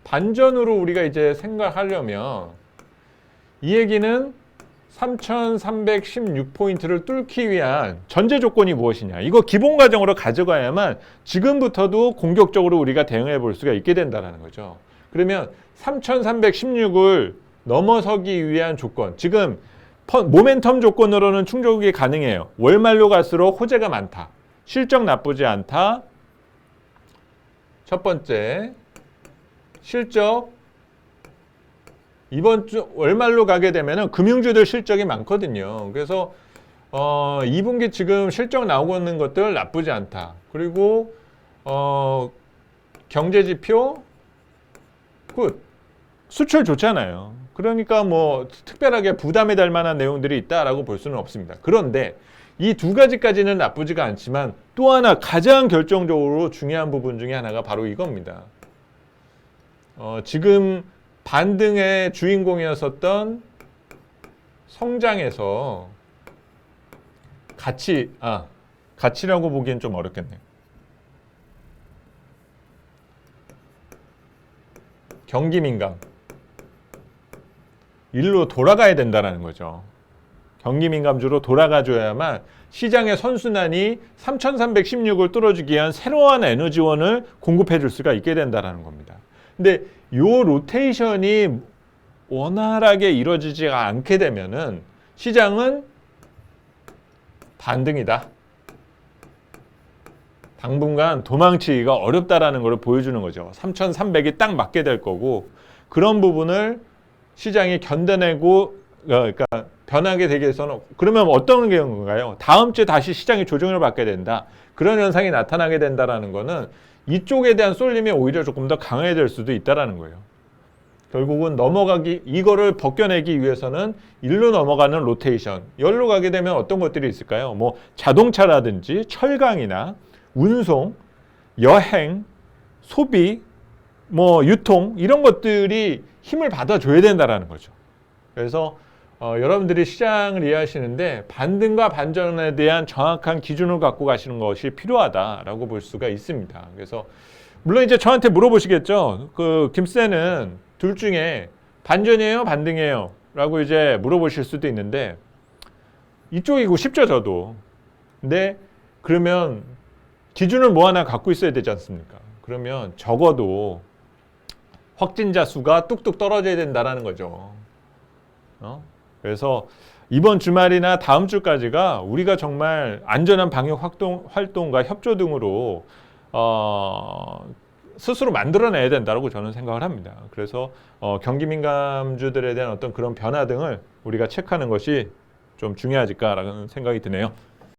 반전으로 우리가 이제 생각하려면 이 얘기는 3316포인트를 뚫기 위한 전제 조건이 무엇이냐, 이거 기본 과정으로 가져가야만 지금부터도 공격적으로 우리가 대응해 볼 수가 있게 된다는 거죠. 그러면 3316을 넘어서기 위한 조건, 지금 모멘텀 조건으로는 충족이 가능해요. 월말로 갈수록 호재가 많다, 실적 나쁘지 않다. 첫 번째, 실적 이번 주 월말로 가게 되면은 금융주들 실적이 많거든요. 그래서 2분기 지금 실적 나오고 있는 것들 나쁘지 않다. 그리고 경제지표 굿, 수출 좋잖아요. 그러니까 뭐 특별하게 부담이 될 만한 내용들이 있다라고 볼 수는 없습니다. 그런데 이 두 가지까지는 나쁘지가 않지만 또 하나 가장 결정적으로 중요한 부분 중에 하나가 바로 이겁니다. 지금 반등의 주인공이었었던 성장에서 가치라고 보기엔 좀 어렵겠네요. 경기 민감, 일로 돌아가야 된다는 거죠. 경기 민감주로 돌아가줘야만 시장의 선순환이 3316을 뚫어주기 위한 새로운 에너지원을 공급해 줄 수가 있게 된다는 겁니다. 근데 요 로테이션이 원활하게 이루어지지 않게 되면은 시장은 반등이다, 당분간 도망치기가 어렵다라는 걸 보여주는 거죠. 3300이 딱 맞게 될 거고, 그런 부분을 시장이 견뎌내고 그러니까 변하게 되기 위해서는, 그러면 어떤 경우인가요? 다음 주에 다시 시장이 조정을 받게 된다, 그런 현상이 나타나게 된다는 거는 이쪽에 대한 쏠림이 오히려 조금 더 강해질 수도 있다는 거예요. 결국은 이거를 벗겨내기 위해서는 일로 넘어가는 로테이션, 열로 가게 되면 어떤 것들이 있을까요? 뭐 자동차라든지 철강이나 운송, 여행, 소비, 뭐 유통, 이런 것들이 힘을 받아줘야 된다는 거죠. 그래서 여러분들이 시장을 이해하시는데 반등과 반전에 대한 정확한 기준을 갖고 가시는 것이 필요하다라고 볼 수가 있습니다. 그래서 물론 이제 저한테 물어보시겠죠. 김쌤은 둘 중에 반전이에요, 반등이에요? 라고 이제 물어보실 수도 있는데, 이쪽이고 싶죠, 저도. 근데 그러면 기준을 뭐 하나 갖고 있어야 되지 않습니까? 그러면 적어도 확진자 수가 뚝뚝 떨어져야 된다는 거죠. 그래서 이번 주말이나 다음 주까지가 우리가 정말 안전한 방역 활동과 협조 등으로 스스로 만들어내야 된다고 저는 생각을 합니다. 그래서 경기 민감주들에 대한 어떤 그런 변화 등을 우리가 체크하는 것이 좀 중요하지까라는 생각이 드네요.